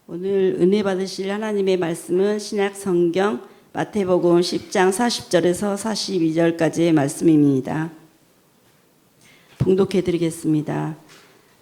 오늘 은혜 받으실 하나님의 말씀은 신약 성경 마태복음 10장 40절에서 42절까지의 말씀입니다. 봉독해 드리겠습니다.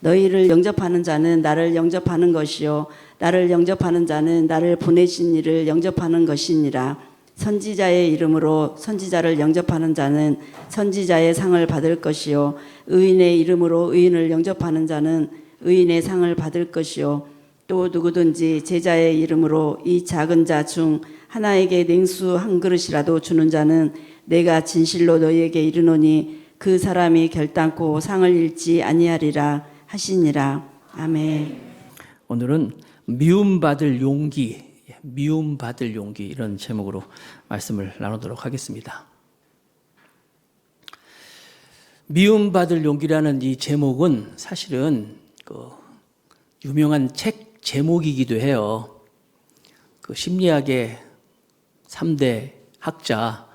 너희를 영접하는 자는 나를 영접하는 것이요 나를 영접하는 자는 나를 보내신 이를 영접하는 것이니라. 선지자의 이름으로 선지자를 영접하는 자는 선지자의 상을 받을 것이요 의인의 이름으로 의인을 영접하는 자는 의인의 상을 받을 것이요 또 누구든지 제자의 이름으로 이 작은 자 중 하나에게 냉수 한 그릇이라도 주는 자는 내가 진실로 너희에게 이르노니 그 사람이 결단코 상을 잃지 아니하리라 하시니라. 아멘. 오늘은 미움받을 용기, 미움받을 용기 이런 제목으로 말씀을 나누도록 하겠습니다. 미움받을 용기라는 이 제목은 사실은 유명한 책 제목이기도 해요. 심리학의 3대 학자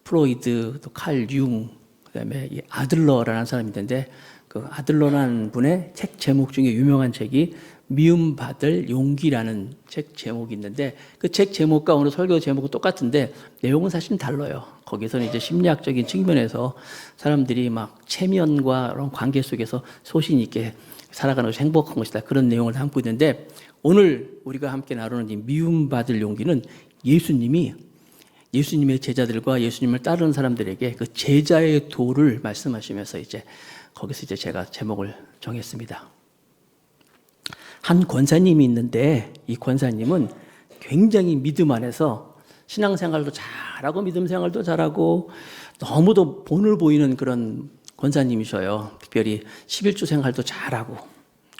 프로이드, 또 칼 융, 그다음에 이 아들러라는 사람이 있는데 그 아들러라는 분의 책 제목 중에 유명한 책이 미움받을 용기라는 책 제목이 있는데 그 책 제목과 오늘 설교 제목은 똑같은데 내용은 사실 달라요. 거기서는 이제 심리학적인 측면에서 사람들이 막 체면과 그런 관계 속에서 소신 있게 살아가는 것이 행복한 것이다. 그런 내용을 담고 있는데 오늘 우리가 함께 나누는 이 미움받을 용기는 예수님의 제자들과 예수님을 따르는 사람들에게 그 제자의 도를 말씀하시면서 이제 거기서 이제 제가 제목을 정했습니다. 한 권사님이 있는데 이 권사님은 굉장히 믿음 안에서 신앙생활도 잘하고 믿음 생활도 잘하고 너무도 본을 보이는 그런 권사님이셔요. 특별히 11조 생활도 잘하고.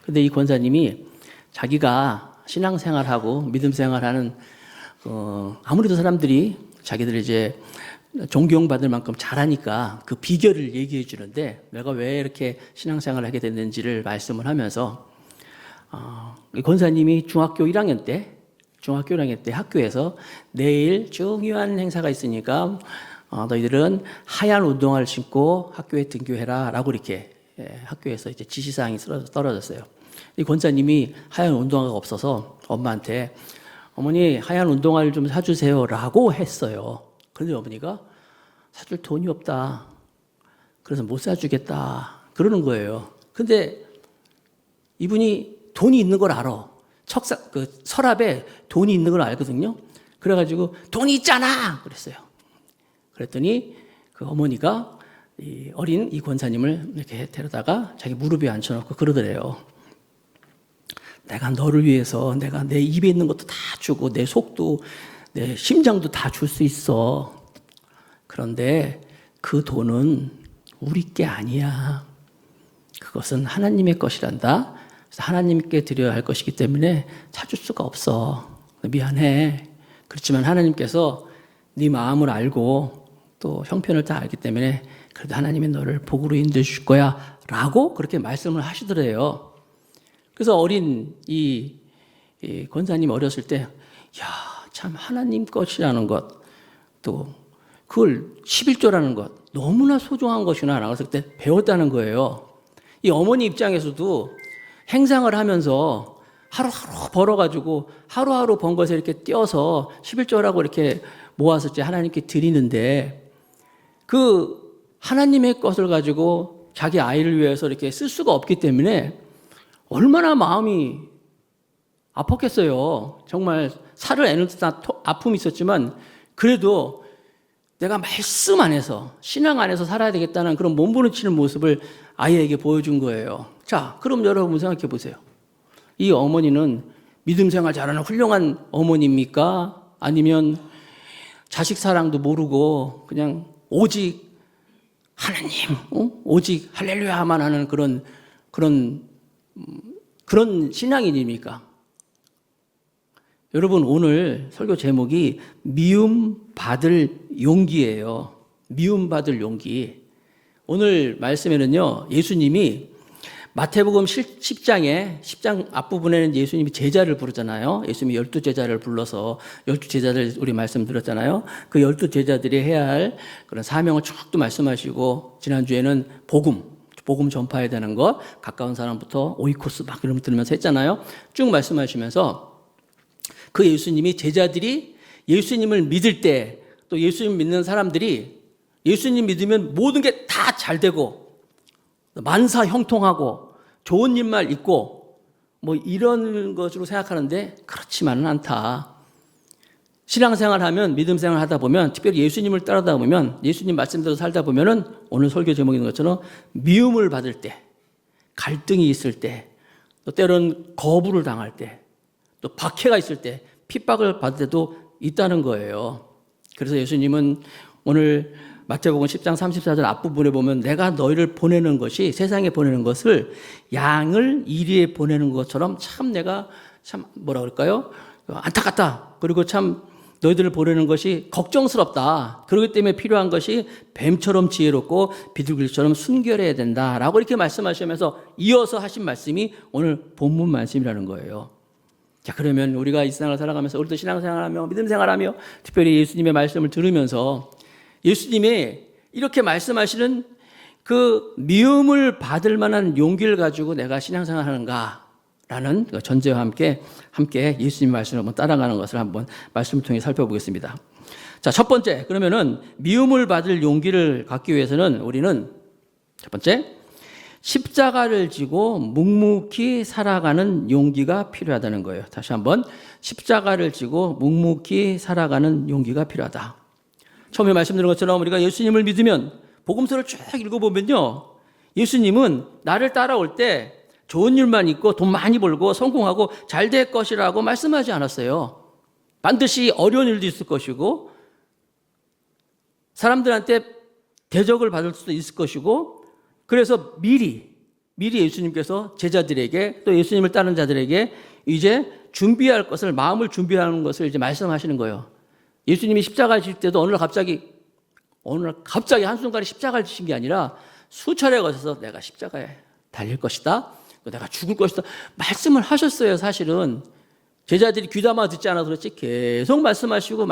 근데 이 권사님이 자기가 신앙생활하고 믿음 생활하는 아무래도 사람들이 자기들이 이제 존경받을 만큼 잘하니까 그 비결을 얘기해 주는데 내가 왜 이렇게 신앙생활을 하게 됐는지를 말씀을 하면서 이 권사님이 중학교 1학년 때 학교에서 내일 중요한 행사가 있으니까 너희들은 하얀 운동화를 신고 학교에 등교해라 라고 이렇게 학교에서 이제 지시사항이 떨어졌어요. 이 권사님이 하얀 운동화가 없어서 엄마한테 어머니 하얀 운동화를 좀 사주세요 라고 했어요. 그런데 어머니가 사줄 돈이 없다. 그래서 못 사주겠다. 그러는 거예요. 근데 이분이 돈이 있는 걸 알아. 서랍에 돈이 있는 걸 알거든요. 그래가지고 돈이 있잖아! 그랬어요. 그랬더니 그 어머니가 어린 이 권사님을 이렇게 데려다가 자기 무릎에 앉혀놓고 그러더래요. 내가 너를 위해서 내가 내 입에 있는 것도 다 주고 내 속도 내 심장도 다 줄 수 있어. 그런데 그 돈은 우리 게 아니야. 그것은 하나님의 것이란다. 그래서 하나님께 드려야 할 것이기 때문에 사줄 수가 없어. 미안해. 그렇지만 하나님께서 네 마음을 알고 또 형편을 다 알기 때문에 그래도 하나님이 너를 복으로 인도해 줄 거야 라고 그렇게 말씀을 하시더래요. 그래서 어린 이 권사님 어렸을 때 참 하나님 것이라는 것 또 그걸 11조라는 것 너무나 소중한 것이나 라고 그때 배웠다는 거예요. 이 어머니 입장에서도 행상을 하면서 하루하루 벌어가지고 하루하루 번 것에 이렇게 띄어서 11조라고 이렇게 모아서 이제 하나님께 드리는데 그 하나님의 것을 가지고 자기 아이를 위해서 이렇게 쓸 수가 없기 때문에 얼마나 마음이 아팠겠어요. 정말 살을 애는 듯한 아픔이 있었지만 그래도 내가 말씀 안에서 신앙 안에서 살아야 되겠다는 그런 몸부림치는 모습을 아이에게 보여준 거예요. 자, 그럼 여러분 생각해 보세요. 이 어머니는 믿음 생활 잘하는 훌륭한 어머니입니까? 아니면 자식 사랑도 모르고 그냥 오직 하나님, 오직 할렐루야만 하는 그런 신앙인입니까? 여러분 오늘 설교 제목이 미움받을 용기예요. 미움받을 용기. 오늘 말씀에는요. 예수님이 마태복음 10장 앞부분에는 예수님이 제자를 부르잖아요. 예수님이 12제자를 불러서 12제자들 우리 말씀 들었잖아요. 그 12제자들이 해야 할 그런 사명을 쭉 또 말씀하시고 지난주에는 복음 전파해야 되는 것, 가까운 사람부터 오이코스 막 이런 거 들으면서 했잖아요. 쭉 말씀하시면서 그 예수님이 제자들이 예수님을 믿을 때 또 예수님 믿는 사람들이 예수님 믿으면 모든 게 다 잘 되고 만사 형통하고 좋은 일만 있고 뭐 이런 것으로 생각하는데 그렇지만은 않다. 신앙생활 하면 믿음 생활 하다 보면 특별히 예수님을 따르다 보면 예수님 말씀대로 살다 보면은 오늘 설교 제목이 있는 것처럼 미움을 받을 때, 갈등이 있을 때, 또 때로는 거부를 당할 때, 또 박해가 있을 때, 핍박을 받을 때도 있다는 거예요. 그래서 예수님은 오늘 마태복음 10장 34절 앞부분에 보면 내가 너희를 보내는 것이 세상에 보내는 것을 양을 이리에 보내는 것처럼 참 내가 참 뭐라 그럴까요? 안타깝다. 그리고 참 너희들을 보내는 것이 걱정스럽다. 그렇기 때문에 필요한 것이 뱀처럼 지혜롭고 비둘기처럼 순결해야 된다라고 이렇게 말씀하시면서 이어서 하신 말씀이 오늘 본문 말씀이라는 거예요. 자, 그러면 우리가 이 세상을 살아가면서 우리도 신앙생활하며 믿음 생활하며 특별히 예수님의 말씀을 들으면서 예수님이 이렇게 말씀하시는 그 미움을 받을 만한 용기를 가지고 내가 신앙생활하는가라는 전제와 함께 예수님의 말씀을 한번 따라가는 것을 한번 말씀을 통해 살펴보겠습니다. 자, 첫 번째, 그러면은 미움을 받을 용기를 갖기 위해서는 우리는 첫 번째, 십자가를 지고 묵묵히 살아가는 용기가 필요하다는 거예요. 다시 한번 십자가를 지고 묵묵히 살아가는 용기가 필요하다. 처음에 말씀드린 것처럼 우리가 예수님을 믿으면 복음서를 쭉 읽어보면요, 예수님은 나를 따라올 때 좋은 일만 있고 돈 많이 벌고 성공하고 잘 될 것이라고 말씀하지 않았어요. 반드시 어려운 일도 있을 것이고 사람들한테 대적을 받을 수도 있을 것이고 그래서 미리 예수님께서 제자들에게 또 예수님을 따르는 자들에게 이제 준비할 것을 마음을 준비하는 것을 이제 말씀하시는 거예요. 예수님이 십자가 질 때도 어느 날 갑자기 한순간에 십자가를 지신 게 아니라 수차례 거쳐서 내가 십자가에 달릴 것이다. 내가 죽을 것이다. 말씀을 하셨어요, 사실은. 제자들이 귀담아 듣지 않아서 그렇지 계속 말씀하시고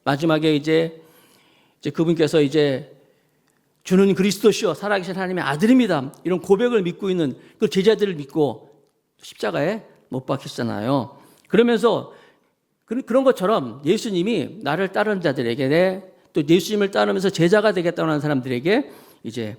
마지막에 이제 그분께서 이제 주는 그리스도시요 살아계신 하나님의 아들입니다. 이런 고백을 믿고 있는 그 제자들을 믿고 십자가에 못 박히시잖아요. 그러면서 그런 것처럼 예수님이 나를 따르는 자들에게 또 예수님을 따르면서 제자가 되겠다고 하는 사람들에게 이제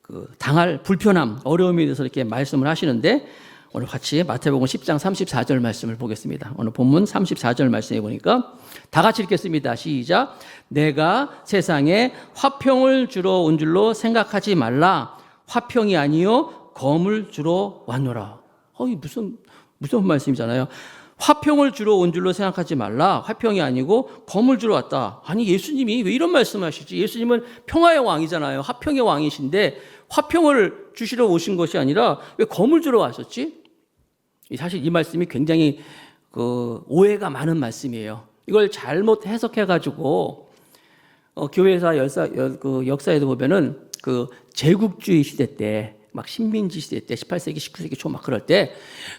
그 당할 불편함, 어려움에 대해서 이렇게 말씀을 하시는데 오늘 같이 마태복음 10장 34절 말씀을 보겠습니다. 오늘 본문 34절 말씀해 보니까 다 같이 읽겠습니다. 시작. 내가 세상에 화평을 주러 온 줄로 생각하지 말라. 화평이 아니요 검을 주러 왔노라. 무슨 말씀이잖아요. 화평을 주러 온 줄로 생각하지 말라. 화평이 아니고 검을 주러 왔다. 아니 예수님이 왜 이런 말씀하시지? 예수님은 평화의 왕이잖아요. 화평의 왕이신데 화평을 주시러 오신 것이 아니라 왜 검을 주러 왔었지? 사실 이 말씀이 굉장히 오해가 많은 말씀이에요. 이걸 잘못 해석해가지고 교회사 역사에도 보면은 그 제국주의 시대 때 막 식민지 시대 때 18세기, 19세기 초 막 그럴 때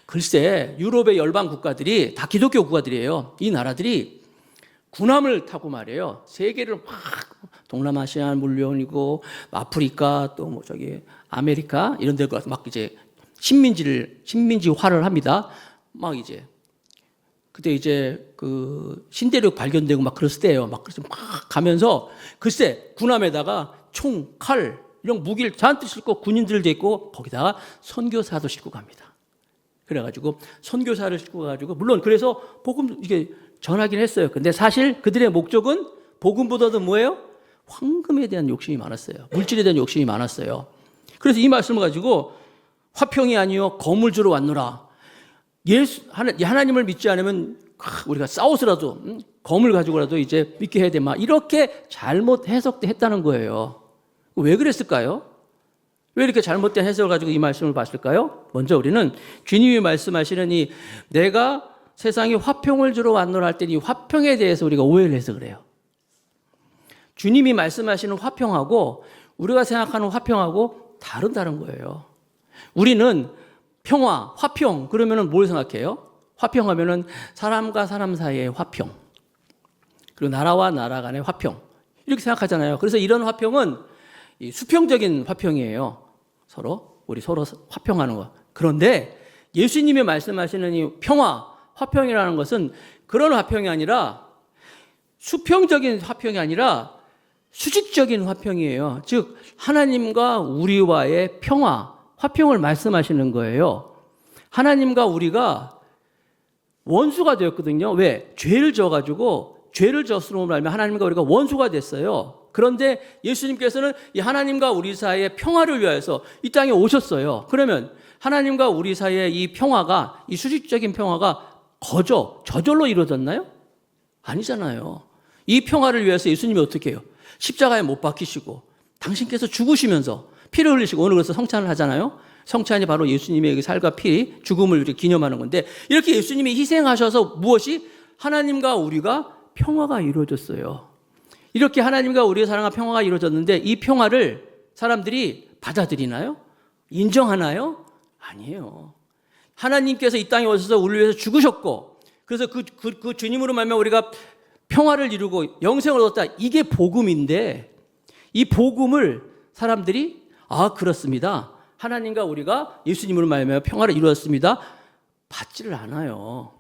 글쎄 유럽의 열방 국가들이 다 기독교 국가들이에요. 이 나라들이 군함을 타고 말이에요. 세계를 막 동남아시아 물론이고 아프리카 또 뭐 저기 아메리카 이런 데 가서 막 이제 식민지화를 합니다. 막 이제 그때 이제 그 신대륙 발견되고 막 그랬을 때예요. 막 그래서 막 가면서 글쎄 군함에다가 총, 칼 이런 무기를 잔뜩 싣고 군인들도 있고 거기다가 선교사도 싣고 갑니다. 그래가지고 선교사를 싣고 가지고 물론 그래서 복음 이게 전하긴 했어요. 근데 사실 그들의 목적은 복음보다도 뭐예요? 황금에 대한 욕심이 많았어요. 물질에 대한 욕심이 많았어요. 그래서 이 말씀을 가지고 화평이 아니요 검을 주러 왔노라. 하나님을 믿지 않으면 우리가 싸워서라도 검을 가지고라도 이제 믿게 해야 돼. 막 이렇게 잘못 해석했다는 거예요. 왜 그랬을까요? 왜 이렇게 잘못된 해석을 가지고 이 말씀을 봤을까요? 먼저 우리는 주님이 말씀하시는 이 내가 세상에 화평을 주러 왔노라 할 때 이 화평에 대해서 우리가 오해를 해서 그래요. 주님이 말씀하시는 화평하고 우리가 생각하는 화평하고 다른 거예요. 우리는 평화, 화평 그러면은 뭘 생각해요? 화평하면은 사람과 사람 사이의 화평, 그리고 나라와 나라 간의 화평 이렇게 생각하잖아요. 그래서 이런 화평은 이 수평적인 화평이에요. 우리 서로 화평하는 거. 그런데 예수님이 말씀하시는 이 평화, 화평이라는 것은 그런 화평이 아니라 수평적인 화평이 아니라 수직적인 화평이에요. 즉 하나님과 우리와의 평화, 화평을 말씀하시는 거예요. 하나님과 우리가 원수가 되었거든요. 왜? 죄를 져가지고 죄를 졌으므로 말하면 하나님과 우리가 원수가 됐어요. 그런데 예수님께서는 이 하나님과 우리 사이의 평화를 위하여서 이 땅에 오셨어요. 그러면 하나님과 우리 사이의 이 평화가, 이 수직적인 평화가 저절로 이루어졌나요? 아니잖아요. 이 평화를 위해서 예수님이 어떻게 해요? 십자가에 못 박히시고 당신께서 죽으시면서 피를 흘리시고, 오늘 그래서 성찬을 하잖아요. 성찬이 바로 예수님의 살과 피, 죽음을 이렇게 기념하는 건데, 이렇게 예수님이 희생하셔서 무엇이? 하나님과 우리가 평화가 이루어졌어요. 이렇게 하나님과 우리의 사랑과 평화가 이루어졌는데 이 평화를 사람들이 받아들이나요? 인정하나요? 아니에요. 하나님께서 이 땅에 오셔서 우리를 위해서 죽으셨고, 그래서 그 주님으로 말미암아 우리가 평화를 이루고 영생을 얻었다. 이게 복음인데, 이 복음을 사람들이 그렇습니다. 하나님과 우리가 예수님으로 말미암아 평화를 이루었습니다. 받지를 않아요.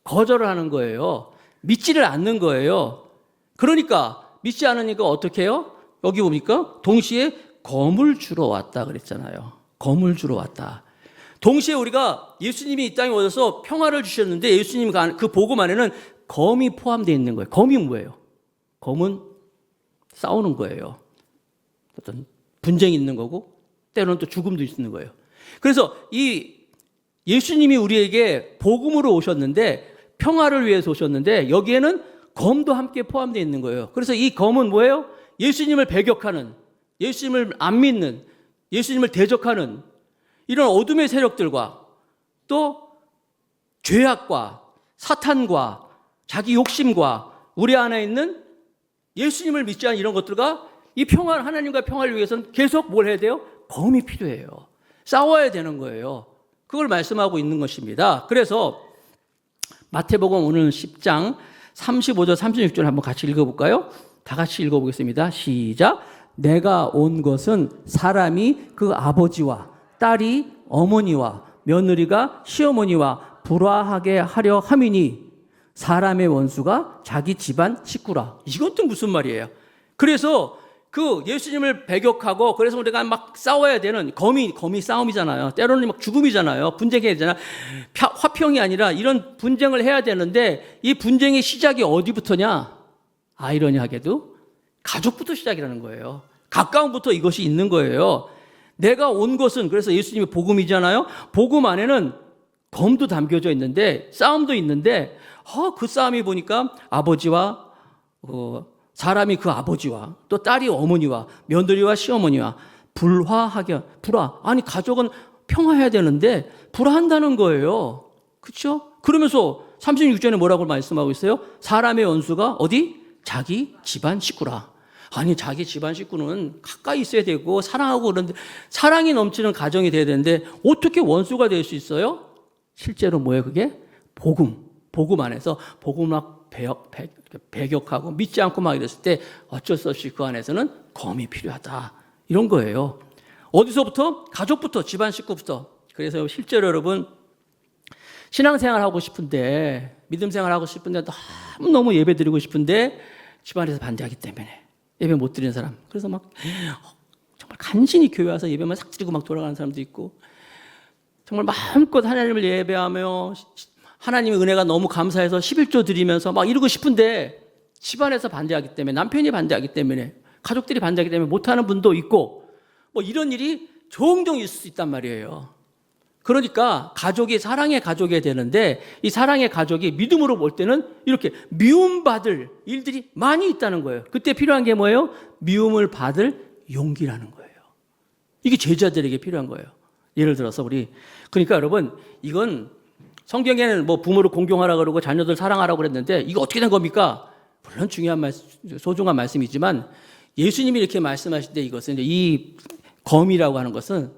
거절을 하는 거예요. 믿지를 않는 거예요. 그러니까 믿지 않으니까 어떻게 해요? 여기 보니까 동시에 검을 주러 왔다 그랬잖아요. 검을 주러 왔다. 동시에 우리가 예수님이 이 땅에 오셔서 평화를 주셨는데 예수님 그 복음 안에는 검이 포함되어 있는 거예요. 검이 뭐예요? 검은 싸우는 거예요. 어떤 분쟁이 있는 거고 때로는 또 죽음도 있는 거예요. 그래서 이 예수님이 우리에게 복음으로 오셨는데, 평화를 위해서 오셨는데 여기에는 검도 함께 포함되어 있는 거예요. 그래서 이 검은 뭐예요? 예수님을 배격하는, 예수님을 안 믿는, 예수님을 대적하는 이런 어둠의 세력들과 또 죄악과 사탄과 자기 욕심과 우리 안에 있는 예수님을 믿지 않은 이런 것들과 이 평화, 하나님과 평화를 위해서는 계속 뭘 해야 돼요? 검이 필요해요. 싸워야 되는 거예요. 그걸 말씀하고 있는 것입니다. 그래서 마태복음 오늘 10장 35절 36절 한번 같이 읽어볼까요? 다 같이 읽어보겠습니다. 시작. 내가 온 것은 사람이 그 아버지와 딸이 어머니와 며느리가 시어머니와 불화하게 하려 함이니 사람의 원수가 자기 집안 식구라. 이것도 무슨 말이에요? 그래서 그 예수님을 배격하고, 그래서 우리가 막 싸워야 되는 검이 싸움이잖아요. 때로는 막 죽음이잖아요. 분쟁해야 되잖아. 화평이 아니라 이런 분쟁을 해야 되는데 이 분쟁의 시작이 어디부터냐? 아이러니하게도 가족부터 시작이라는 거예요. 가까움부터 이것이 있는 거예요. 내가 온 것은, 그래서 예수님의 복음이잖아요. 복음 안에는 검도 담겨져 있는데 싸움도 있는데 그 싸움이 보니까 아버지와 사람이 그 아버지와 또 딸이 어머니와 며느리와 시어머니와 아니 가족은 평화해야 되는데 불화한다는 거예요. 그렇죠? 그러면서 36절에 뭐라고 말씀하고 있어요? 사람의 원수가 어디? 자기 집안 식구라. 아니 자기 집안 식구는 가까이 있어야 되고 사랑하고 그런데 사랑이 넘치는 가정이 돼야 되는데 어떻게 원수가 될 수 있어요? 실제로 뭐예요 그게? 복음 안에서 복음을 막 배격하고 믿지 않고 막 이랬을 때 어쩔 수 없이 그 안에서는 검이 필요하다. 이런 거예요. 어디서부터? 가족부터, 집안 식구부터. 그래서 실제로 여러분 신앙생활 하고 싶은데, 믿음 생활 하고 싶은데 너무 예배 드리고 싶은데 집안에서 반대하기 때문에 예배 못 드리는 사람. 그래서 막 정말 간신히 교회 와서 예배만 싹 드리고 막 돌아가는 사람도 있고, 정말 마음껏 하나님을 예배하며 하나님의 은혜가 너무 감사해서 11조 드리면서 막 이러고 싶은데 집안에서 반대하기 때문에, 남편이 반대하기 때문에, 가족들이 반대하기 때문에 못하는 분도 있고, 뭐 이런 일이 종종 있을 수 있단 말이에요. 그러니까 가족이 사랑의 가족이 되는데 이 사랑의 가족이 믿음으로 볼 때는 이렇게 미움받을 일들이 많이 있다는 거예요. 그때 필요한 게 뭐예요? 미움을 받을 용기라는 거예요. 이게 제자들에게 필요한 거예요. 예를 들어서 그러니까 여러분, 이건 성경에는 뭐 부모를 공경하라 그러고 자녀들 사랑하라고 그랬는데 이거 어떻게 된 겁니까? 물론 중요한 소중한 말씀이지만 예수님이 이렇게 말씀하실 때 이것은 이 검이라고 하는 것은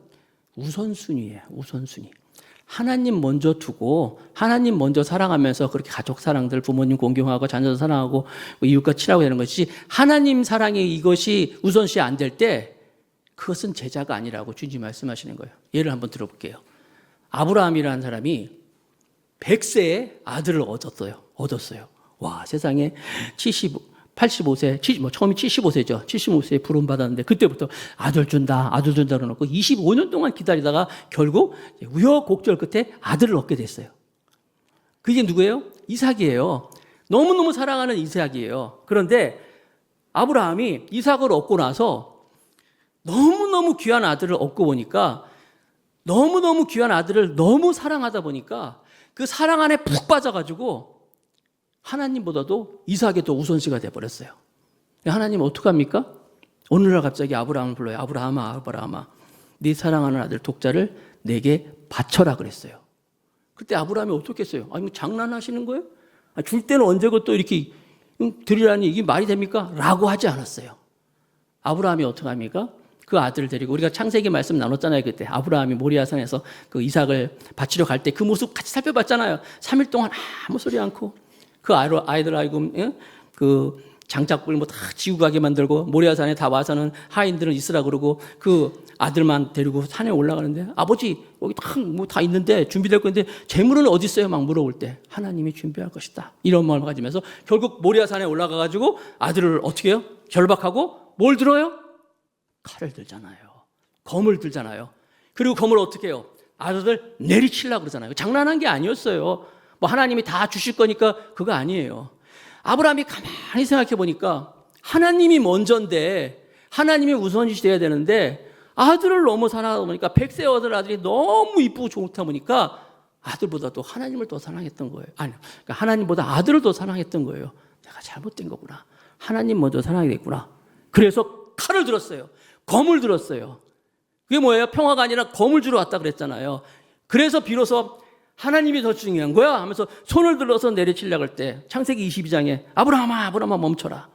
우선순위예요. 우선순위. 하나님 먼저 두고 하나님 먼저 사랑하면서 그렇게 가족 사랑들, 부모님 공경하고 자녀들 사랑하고 이웃과 친하고 되는 것이, 하나님 사랑이 이것이 우선시 안 될 때 그것은 제자가 아니라고 주님 말씀하시는 거예요. 예를 한번 들어볼게요. 아브라함이라는 사람이 100세에 아들을 얻었어요. 와, 세상에 85세, 처음이 75세죠. 75세에 부름 받았는데 그때부터 아들 준다 그러놓고 25년 동안 기다리다가 결국 우여곡절 끝에 아들을 얻게 됐어요. 그게 누구예요? 이삭이에요. 너무너무 사랑하는 이삭이에요. 그런데 아브라함이 이삭을 얻고 나서 너무너무 귀한 아들을 얻고 보니까 너무너무 귀한 아들을 너무 사랑하다 보니까 그 사랑 안에 푹 빠져가지고 하나님보다도 이삭이 더 우선시가 돼버렸어요. 하나님은 어떡합니까? 어느 날 갑자기 아브라함을 불러요. 아브라함아, 네 사랑하는 아들 독자를 내게 바쳐라 그랬어요. 그때 아브라함이 어떻겠어요? 아니, 뭐 장난하시는 거예요? 줄 때는 언제고 또 이렇게 드리라니 이게 말이 됩니까? 라고 하지 않았어요. 아브라함이 어떡합니까? 그 아들을 데리고, 우리가 창세기 말씀 나눴잖아요. 그때 아브라함이 모리아산에서 그 이삭을 바치러 갈 때 그 모습 같이 살펴봤잖아요. 3일 동안 아무 소리 않고 그 아이들 아이고 그 장작불 뭐 다 지고 가게 만들고 모리아산에 다 와서는 하인들은 있으라 그러고 그 아들만 데리고 산에 올라가는데, 아버지 여기 다 있는데 준비될 건데 재물은 어디 있어요? 막 물어볼 때 하나님이 준비할 것이다 이런 마음을 가지면서 결국 모리아산에 올라가 가지고 아들을 어떻게 해요? 결박하고 뭘 들어요? 칼을 들잖아요. 검을 들잖아요. 그리고 검을 어떻게 해요? 아들을 내리치려고 그러잖아요. 장난한 게 아니었어요. 뭐 하나님이 다 주실 거니까 그거 아니에요. 아브라함이 가만히 생각해 보니까 하나님이 먼저인데, 하나님이 우선시 돼야 되는데 아들을 너무 사랑하다 보니까 100세 얻은 아들이 너무 이쁘고 좋다 보니까 아들보다도 하나님을 더 사랑했던 거예요. 아니, 그러니까 하나님보다 아들을 더 사랑했던 거예요. 내가 잘못된 거구나. 하나님 먼저 사랑이 됐구나. 그래서 칼을 들었어요. 검을 들었어요. 그게 뭐예요? 평화가 아니라 검을 주러 왔다 그랬잖아요. 그래서 비로소 하나님이 더 중요한 거야 하면서 손을 들어서 내리치려고 할 때 창세기 22장에 아브라함아 멈춰라.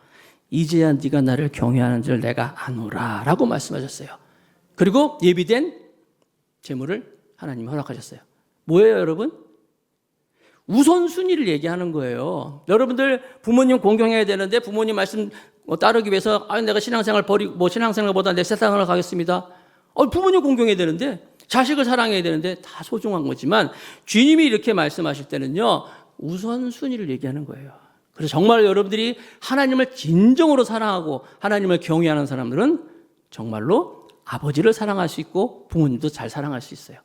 이제야 네가 나를 경외하는 줄 내가 아노라 라고 말씀하셨어요. 그리고 예비된 제물을 하나님이 허락하셨어요. 뭐예요, 여러분? 우선순위를 얘기하는 거예요. 여러분들 부모님 공경해야 되는데 부모님 말씀 따르기 위해서 내가 신앙생활 버리고 신앙생활보다 내 세상을 가겠습니다. 부모님 공경해야 되는데, 자식을 사랑해야 되는데 다 소중한 거지만 주님이 이렇게 말씀하실 때는요, 우선순위를 얘기하는 거예요. 그래서 정말 여러분들이 하나님을 진정으로 사랑하고 하나님을 경외하는 사람들은 정말로 아버지를 사랑할 수 있고 부모님도 잘 사랑할 수 있어요.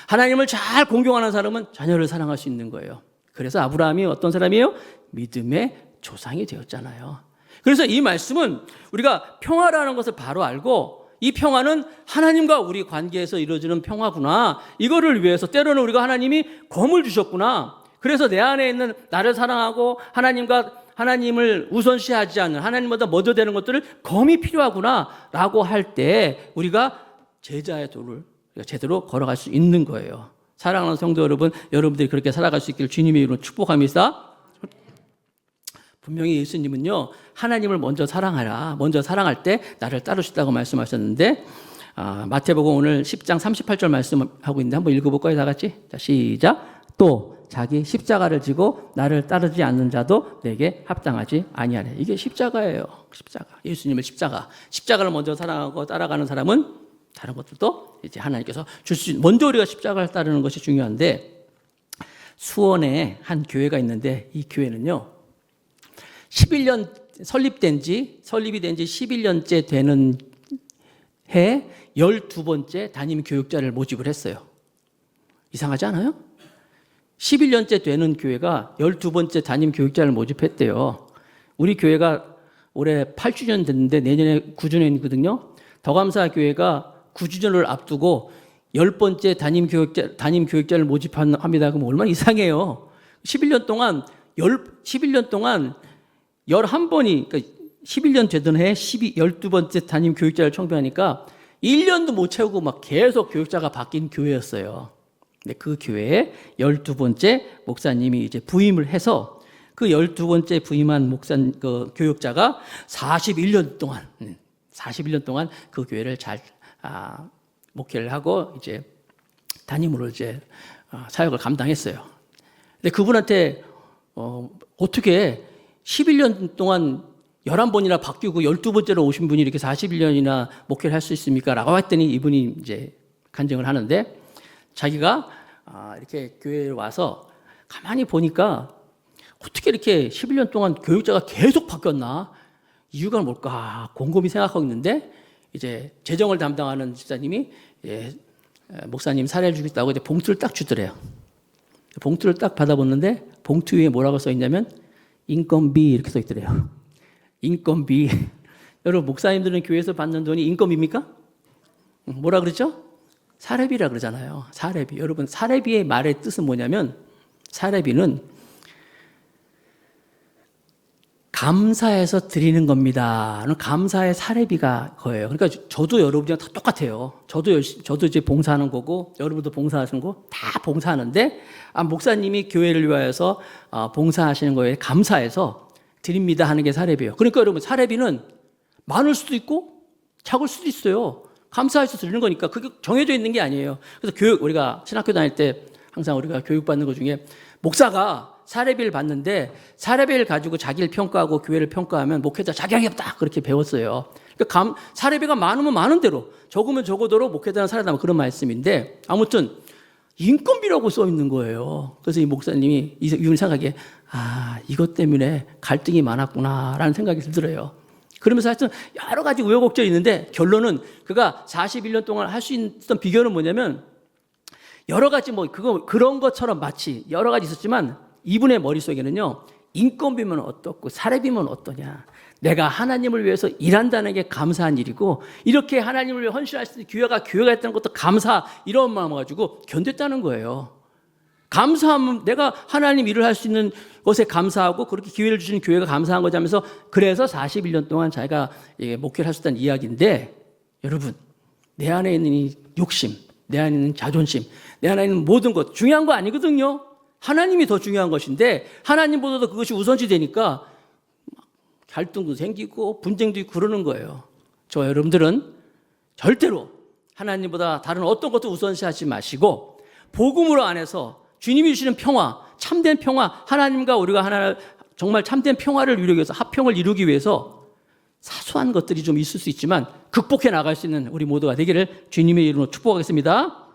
하나님을 잘 공경하는 사람은 자녀를 사랑할 수 있는 거예요. 그래서 아브라함이 어떤 사람이에요? 믿음의 조상이 되었잖아요. 그래서 이 말씀은 우리가 평화라는 것을 바로 알고, 이 평화는 하나님과 우리 관계에서 이루어지는 평화구나. 이거를 위해서 때로는 우리가 하나님이 검을 주셨구나. 그래서 내 안에 있는 나를 사랑하고 하나님을 우선시하지 않는, 하나님보다 먼저 되는 것들을 검이 필요하구나 라고 할 때 우리가 제자의 도를 제대로 걸어갈 수 있는 거예요. 사랑하는 성도 여러분, 여러분들이 그렇게 살아갈 수 있기를 주님의 이름으로 축복합니다. 분명히 예수님은요, 하나님을 먼저 사랑하라. 먼저 사랑할 때 나를 따르시다고 말씀하셨는데, 마태복음 오늘 10장 38절 말씀하고 있는데 한번 읽어볼까요, 다 같이? 자, 시작. 또 자기 십자가를 지고 나를 따르지 않는 자도 내게 합당하지 아니하네. 이게 십자가예요. 십자가. 예수님의 십자가를 먼저 사랑하고 따라가는 사람은 다른 것들도 이제 하나님께서 먼저 우리가 십자가를 따르는 것이 중요한데, 수원에 한 교회가 있는데 이 교회는요, 11년 설립이 된 지 11년째 되는 해 12번째 담임 교육자를 모집을 했어요. 이상하지 않아요? 11년째 되는 교회가 12번째 담임 교육자를 모집했대요. 우리 교회가 올해 8주년 됐는데 내년에 9주년이거든요. 더감사교회가 9주년을 앞두고 10번째 담임 교육자를 모집합니다. 그럼 얼마나 이상해요. 11년 동안 11번이, 그러니까 11년 되던 해에 12번째 담임 교육자를 청빙하니까 1년도 못 채우고 막 계속 교육자가 바뀐 교회였어요. 근데 그 교회에 12번째 목사님이 이제 부임을 해서 그 12번째 부임한 교육자가 41년 동안 그 교회를 잘 목회를 하고 이제 담임으로 이제 사역을 감당했어요. 근데 그분한테 어떻게 11년 동안 11번이나 바뀌고 12번째로 오신 분이 이렇게 41년이나 목회를 할 수 있습니까? 라고 했더니 이분이 이제 간증을 하는데, 자기가 이렇게 교회에 와서 가만히 보니까 어떻게 이렇게 11년 동안 교육자가 계속 바뀌었나? 이유가 뭘까? 곰곰이 생각하고 있는데 이제 재정을 담당하는 집사님이 목사님 사례를 주겠다고 이제 봉투를 딱 주더래요. 봉투를 딱 받아봤는데 봉투 위에 뭐라고 써 있냐면 인건비 이렇게 써 있더래요. 인건비. 여러분 목사님들은 교회에서 받는 돈이 인건비입니까? 뭐라 그러죠? 사례비라 그러잖아요. 사례비. 여러분 사례비의 말의 뜻은 뭐냐면 사례비는 감사해서 드리는 겁니다. 감사의 사례비가 거예요. 그러니까 저도 여러분이랑 다 똑같아요. 저도 이제 봉사하는 거고 여러분도 봉사하시는 거 다 봉사하는데 목사님이 교회를 위하여서 봉사하시는 거에 감사해서 드립니다 하는 게 사례비예요. 그러니까 여러분 사례비는 많을 수도 있고 작을 수도 있어요. 감사해서 드리는 거니까 그게 정해져 있는 게 아니에요. 그래서 우리가 신학교 다닐 때 항상 우리가 교육받는 것 중에 목사가 사례비를 받는데 사례비를 가지고 자기를 평가하고 교회를 평가하면 목회자 자격이 없다 그렇게 배웠어요. 그러니까 사례비가 많으면 많은 대로 적으면 적어도로 목회자는 사례다 그런 말씀인데 아무튼 인건비라고 써 있는 거예요. 그래서 이 목사님이 이분이 생각하기에 이것 때문에 갈등이 많았구나라는 생각이 들어요. 그러면서 하여튼 여러 가지 우여곡절이 있는데 결론은 그가 41년 동안 할 수 있었던 비결은 뭐냐면 여러 가지 그런 것처럼 마치 여러 가지 있었지만 이분의 머릿속에는요 인건비면 어떻고 사례비면 어떠냐, 내가 하나님을 위해서 일한다는 게 감사한 일이고 이렇게 하나님을 위해 헌신할 수 있는 교회가 했다는 것도 감사, 이런 마음을 가지고 견뎠다는 거예요. 감사하면 내가 하나님 일을 할 수 있는 것에 감사하고 그렇게 기회를 주시는 교회가 감사한 거지 하면서 그래서 41년 동안 자기가 목회를 할 수 있다는 이야기인데 여러분 내 안에 있는 이 욕심, 내 안에 있는 자존심, 내 안에 있는 모든 것 중요한 거 아니거든요. 하나님이 더 중요한 것인데 하나님보다도 그것이 우선시 되니까 갈등도 생기고 분쟁도 있고 그러는 거예요. 저 여러분들은 절대로 하나님보다 다른 어떤 것도 우선시하지 마시고 복음으로 안에서 주님이 주시는 평화, 참된 평화, 하나님과 우리가 하나 정말 참된 평화를 이루기 위해서 화평을 이루기 위해서 사소한 것들이 좀 있을 수 있지만 극복해 나갈 수 있는 우리 모두가 되기를 주님의 이름으로 축복하겠습니다.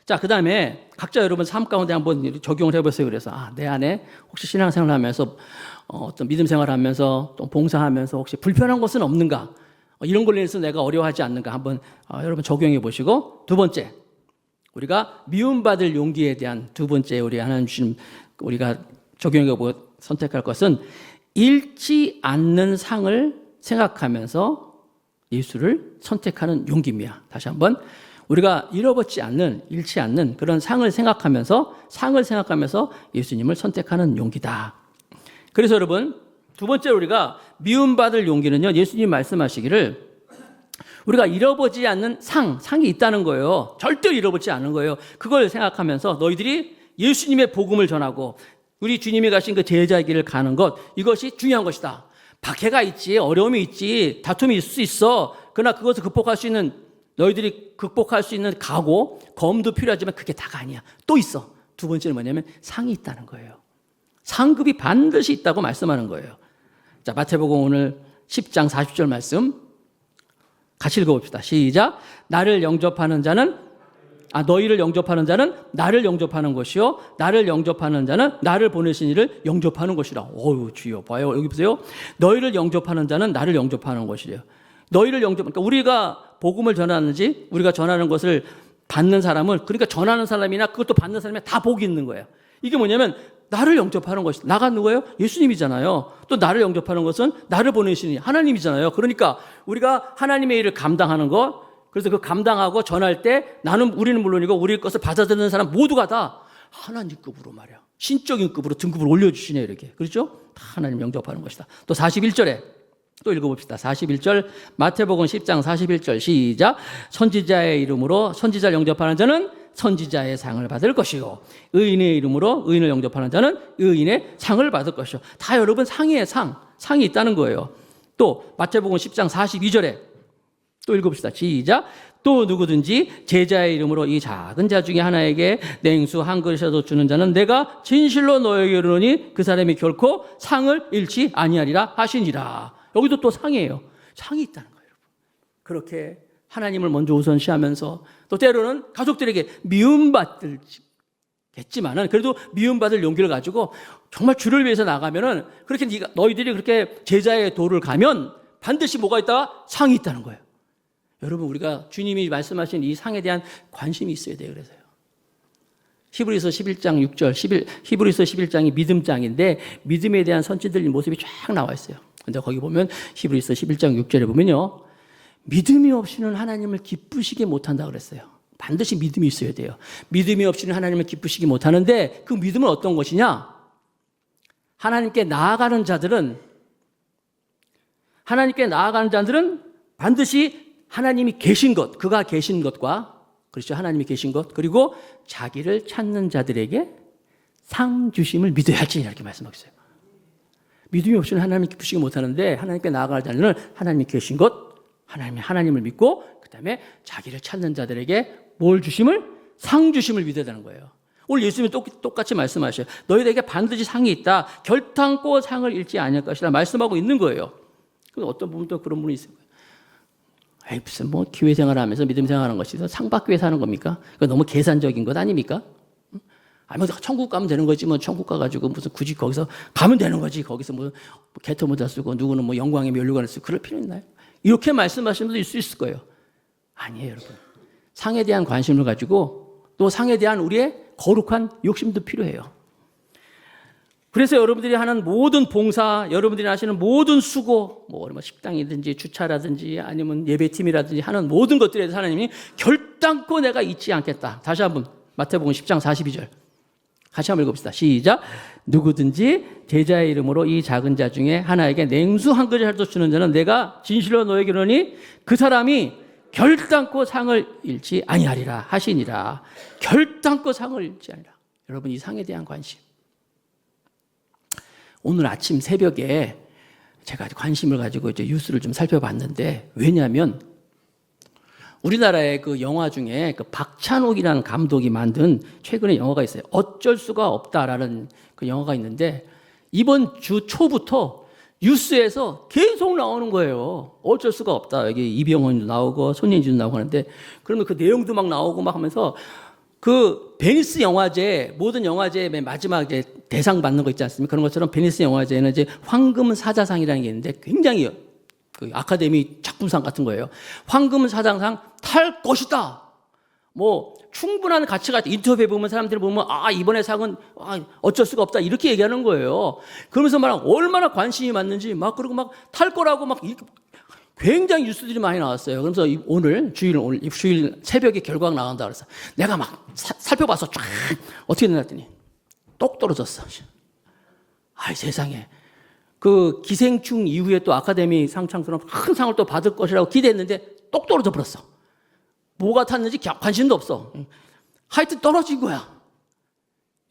자, 그 다음에 각자 여러분 삶 가운데 한번 적용을 해보세요. 그래서 내 안에 혹시 신앙생활을 하면서 어떤 믿음 생활을 하면서 또 봉사하면서 혹시 불편한 것은 없는가, 이런 걸로 인해서 내가 어려워하지 않는가 한번 여러분 적용해 보시고, 두 번째 우리가 미움받을 용기에 대한 두 번째 우리 하나님 주신 우리가 적용해 보고 선택할 것은 잃지 않는 상을 생각하면서 예수를 선택하는 용기입니다. 다시 한번 우리가 잃지 않는 그런 상을 생각하면서 예수님을 선택하는 용기다. 그래서 여러분 두 번째 우리가 미움받을 용기는요, 예수님 말씀하시기를 우리가 잃어버리지 않는 상이 있다는 거예요. 절대 잃어버리지 않는 거예요. 그걸 생각하면서 너희들이 예수님의 복음을 전하고 우리 주님이 가신 그 제자의 길을 가는 것, 이것이 중요한 것이다. 박해가 있지, 어려움이 있지, 다툼이 있을 수 있어. 그러나 그것을 너희들이 극복할 수 있는 각오, 검도 필요하지만 그게 다가 아니야. 또 있어. 두 번째는 뭐냐면 상이 있다는 거예요. 상급이 반드시 있다고 말씀하는 거예요. 자, 마태복음 오늘 10장 40절 말씀 같이 읽어봅시다. 시작. 너희를 영접하는 자는 나를 영접하는 것이요, 나를 영접하는 자는 나를 보내신 이를 영접하는 것이라. 어유 주여, 봐요. 여기 보세요. 너희를 영접하는 자는 나를 영접하는 것이래요. 그러니까 우리가 복음을 전하는지, 우리가 전하는 것을 받는 사람은, 그러니까 전하는 사람이나 그것도 받는 사람이 다 복이 있는 거예요. 이게 뭐냐면 나를 영접하는 것이, 나가 누구예요? 예수님이잖아요. 또 나를 영접하는 것은 나를 보내시니 하나님이잖아요. 그러니까 우리가 하나님의 일을 감당하는 것, 그래서 그 감당하고 전할 때 우리는 물론이고 우리 것을 받아들이는 사람 모두가 다 하나님급으로 말이야. 신적인 급으로 등급을 올려주시네, 이렇게. 그렇죠? 다 하나님 영접하는 것이다. 또 41절에 또 읽어봅시다. 41절 마태복음 10장 41절 시작. 선지자의 이름으로 선지자를 영접하는 자는 선지자의 상을 받을 것이고 의인의 이름으로 의인을 영접하는 자는 의인의 상을 받을 것이요. 다 여러분 상이 있다는 거예요. 또 마태복음 10장 42절에 또 읽어봅시다. 시작. 또 누구든지 제자의 이름으로 이 작은 자 중에 하나에게 냉수 한 그릇이라도 주는 자는 내가 진실로 너에게 이르노니 그 사람이 결코 상을 잃지 아니하리라 하시니라. 여기도 또 상이에요. 상이 있다는 거예요, 여러분. 그렇게 하나님을 먼저 우선시하면서 또 때로는 가족들에게 미움받을 겠지만은 그래도 미움받을 용기를 가지고 정말 주를 위해서 나가면은 그렇게 너희들이 그렇게 제자의 도를 가면 반드시 뭐가 있다? 상이 있다는 거예요. 여러분, 우리가 주님이 말씀하신 이 상에 대한 관심이 있어야 돼요. 그래서요. 히브리서 11장 6절, 히브리서 11장이 믿음장인데 믿음에 대한 선지들 모습이 쫙 나와 있어요. 근데 거기 보면 히브리서 11장 6절에 보면요. 믿음이 없이는 하나님을 기쁘시게 못한다 그랬어요. 반드시 믿음이 있어야 돼요. 믿음이 없이는 하나님을 기쁘시게 못하는데 그 믿음은 어떤 것이냐? 하나님께 나아가는 자들은 반드시 하나님이 계신 것, 그가 계신 것과, 그렇죠, 하나님이 계신 것, 그리고 자기를 찾는 자들에게 상 주심을 믿어야 할지니 이렇게 말씀하고 있어요. 믿음이 없이는 하나님을 기쁘시게 못하는데 하나님께 나아갈 자는 하나님이 계신 것, 하나님을 믿고 그 다음에 자기를 찾는 자들에게 뭘 주심을? 상 주심을 믿어야 되는 거예요. 오늘 예수님이 똑같이 말씀하셔요. 너희들에게 반드시 상이 있다. 결탄코 상을 잃지 아니할 것이라 말씀하고 있는 거예요. 그래서 어떤 분도 그런 분이 있어요. 에이, 무슨 뭐 교회 생활하면서 믿음 생활하는 것이 상 받기 위해서 하는 겁니까? 그거 너무 계산적인 것 아닙니까? 아니, 천국 가면 되는 거지, 뭐, 천국 가가지고 무슨 굳이 거기서 가면 되는 거지. 거기서 뭐, 개토 모자 쓰고, 누구는 뭐, 영광의 면류관을 쓰고, 그럴 필요 있나요? 이렇게 말씀하시는 분도 있을 거예요. 아니에요, 여러분. 상에 대한 관심을 가지고, 또 상에 대한 우리의 거룩한 욕심도 필요해요. 그래서 여러분들이 하는 모든 봉사, 여러분들이 하시는 모든 수고, 뭐 식당이든지 주차라든지 아니면 예배팀이라든지 하는 모든 것들에 대해서 하나님이 결단코 내가 잊지 않겠다. 다시 한번 마태복음 10장 42절. 같이 한번 읽어봅시다. 시작. 누구든지 제자의 이름으로 이 작은 자 중에 하나에게 냉수 한 그릇이라도 주는 자는 내가 진실로 너에게 이르노니 그 사람이 결단코 상을 잃지 아니하리라 하시니라. 결단코 상을 잃지 아니라. 여러분, 이 상에 대한 관심. 오늘 아침 새벽에 제가 관심을 가지고 이제 뉴스를 좀 살펴봤는데, 왜냐하면 우리나라의 그 영화 중에 그 박찬욱이라는 감독이 만든 최근에 영화가 있어요. 어쩔 수가 없다라는 그 영화가 있는데, 이번 주 초부터 뉴스에서 계속 나오는 거예요. 어쩔 수가 없다. 여기 이병헌도 나오고 손예진도 나오고 하는데, 그러면 그 내용도 막 나오고 막 하면서 그 베니스 영화제, 모든 영화제의 맨 마지막 이제 대상 받는 거 있지 않습니까? 그런 것처럼 베니스 영화제는 이제 황금 사자상이라는 게 있는데 굉장히 그 아카데미 작품상 같은 거예요. 황금 사자상 탈 것이다. 뭐 충분한 가치가 있다. 인터뷰에 보면 사람들이 보면 이번에 상은 어쩔 수가 없다. 이렇게 얘기하는 거예요. 그러면서 막 얼마나 관심이 많는지 막 그러고 막 탈 거라고 막 굉장히 뉴스들이 많이 나왔어요. 그래서 오늘 주일 새벽에 결과가 나간다 그래서 내가 막 살펴봐서 쫙 어떻게 됐더니 똑 떨어졌어. 세상에. 그 기생충 이후에 또 아카데미 상처럼 큰 상을 또 받을 것이라고 기대했는데 똑 떨어져 버렸어. 뭐가 탔는지 관심도 없어. 하여튼 떨어진 거야.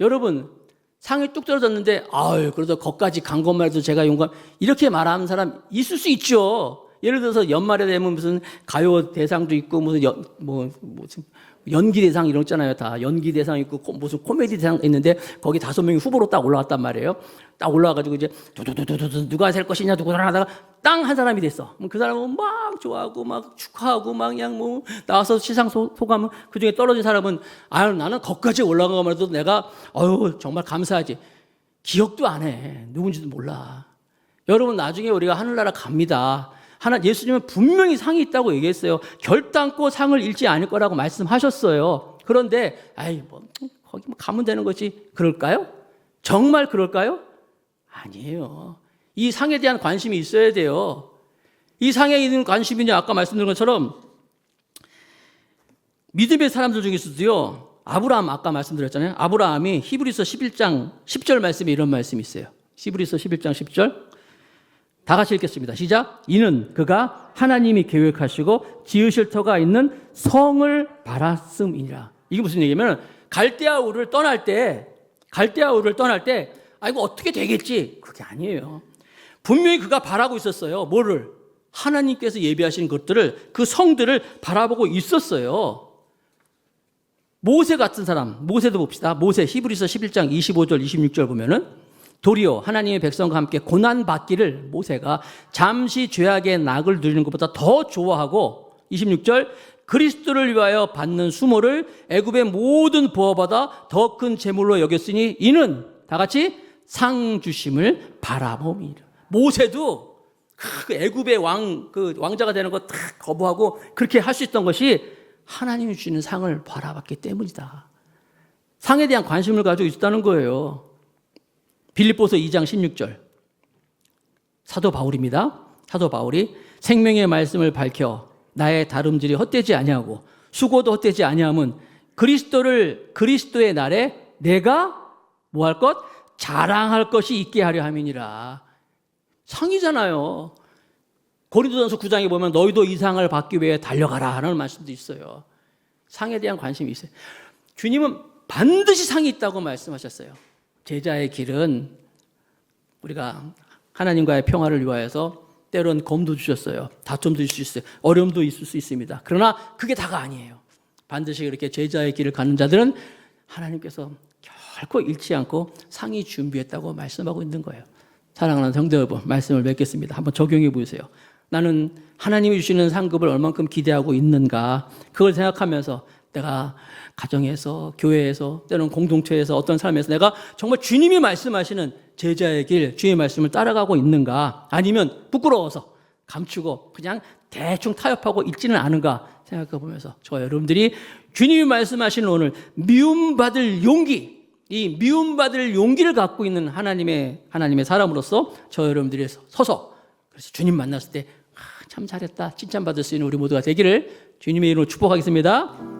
여러분, 상이 뚝 떨어졌는데 그래도 거기까지 간 것만 해도 제가 용감, 이렇게 말하는 사람 있을 수 있죠. 예를 들어서 연말에 되면 무슨 가요 대상도 있고 무슨 연기 대상 이런 거 있잖아요. 다 연기 대상 있고 무슨 코미디 대상 있는데 거기 5명이 후보로 딱 올라갔단 말이에요. 딱 올라와가지고 이제 두두두두두 누가 될 것이냐 누구 하다가 땅 한 사람이 됐어. 그 사람은 막 좋아하고 막 축하하고 막 그냥 뭐 나와서 시상 소감은 그 중에 떨어진 사람은 나는 거기까지 올라가면 해도 내가 정말 감사하지. 기억도 안 해. 누군지도 몰라. 여러분, 나중에 우리가 하늘나라 갑니다. 예수님은 분명히 상이 있다고 얘기했어요. 결단코 상을 잃지 않을 거라고 말씀하셨어요. 그런데 거기 가면 되는 거지. 그럴까요? 정말 그럴까요? 아니에요. 이 상에 대한 관심이 있어야 돼요. 이 상에 있는 관심이냐, 아까 말씀드린 것처럼 믿음의 사람들 중에서도요, 아브라함 아까 말씀드렸잖아요. 아브라함이 히브리서 11장 10절 말씀에 이런 말씀이 있어요. 히브리서 11장 10절 다 같이 읽겠습니다. 시작. 이는 그가 하나님이 계획하시고 지으실 터가 있는 성을 바랐음이니라. 이게 무슨 얘기냐면 갈대아 우를 떠날 때 이거 어떻게 되겠지? 그게 아니에요. 분명히 그가 바라고 있었어요. 뭐를? 하나님께서 예비하신 것들을, 그 성들을 바라보고 있었어요. 모세 같은 사람, 모세도 봅시다. 모세 히브리서 11장 25절 26절 보면은 도리어 하나님의 백성과 함께 고난받기를 모세가 잠시 죄악의 낙을 누리는 것보다 더 좋아하고 26절 그리스도를 위하여 받는 수모를 애굽의 모든 부하보다 더 큰 재물로 여겼으니 이는 다 같이 상 주심을 바라봄이라. 모세도 그 애굽의 왕자가 되는 거 다 거부하고 그렇게 할 수 있던 것이 하나님이 주시는 상을 바라봤기 때문이다. 상에 대한 관심을 가지고 있었다는 거예요. 빌립보서 2장 16절. 사도 바울입니다. 사도 바울이 생명의 말씀을 밝혀 나의 다름질이 헛되지 아니하고 수고도 헛되지 아니함은 그리스도의 날에 내가 뭐 할 것? 자랑할 것이 있게 하려 함이니라. 상이잖아요. 고린도전서 9장에 보면 너희도 이 상을 받기 위해 달려가라 하는 말씀도 있어요. 상에 대한 관심이 있어요. 주님은 반드시 상이 있다고 말씀하셨어요. 제자의 길은 우리가 하나님과의 평화를 위하여서 때론 검도 주셨어요. 다툼도 있을 수 있어요. 어려움도 있을 수 있습니다. 그러나 그게 다가 아니에요. 반드시 이렇게 제자의 길을 가는 자들은 하나님께서 결코 잃지 않고 상이 준비했다고 말씀하고 있는 거예요. 사랑하는 성도 여러분, 말씀을 맺겠습니다. 한번 적용해 보세요. 나는 하나님이 주시는 상급을 얼만큼 기대하고 있는가, 그걸 생각하면서 내가 가정에서, 교회에서, 때로는 공동체에서, 어떤 삶에서 내가 정말 주님이 말씀하시는 제자의 길, 주의 말씀을 따라가고 있는가, 아니면 부끄러워서 감추고 그냥 대충 타협하고 읽지는 않은가 생각해 보면서 저 여러분들이 주님이 말씀하시는 오늘 미움받을 용기, 이 미움받을 용기를 갖고 있는 하나님의 사람으로서 저 여러분들이 서서, 그래서 주님 만났을 때 참 잘했다 칭찬받을 수 있는 우리 모두가 되기를 주님의 이름으로 축복하겠습니다.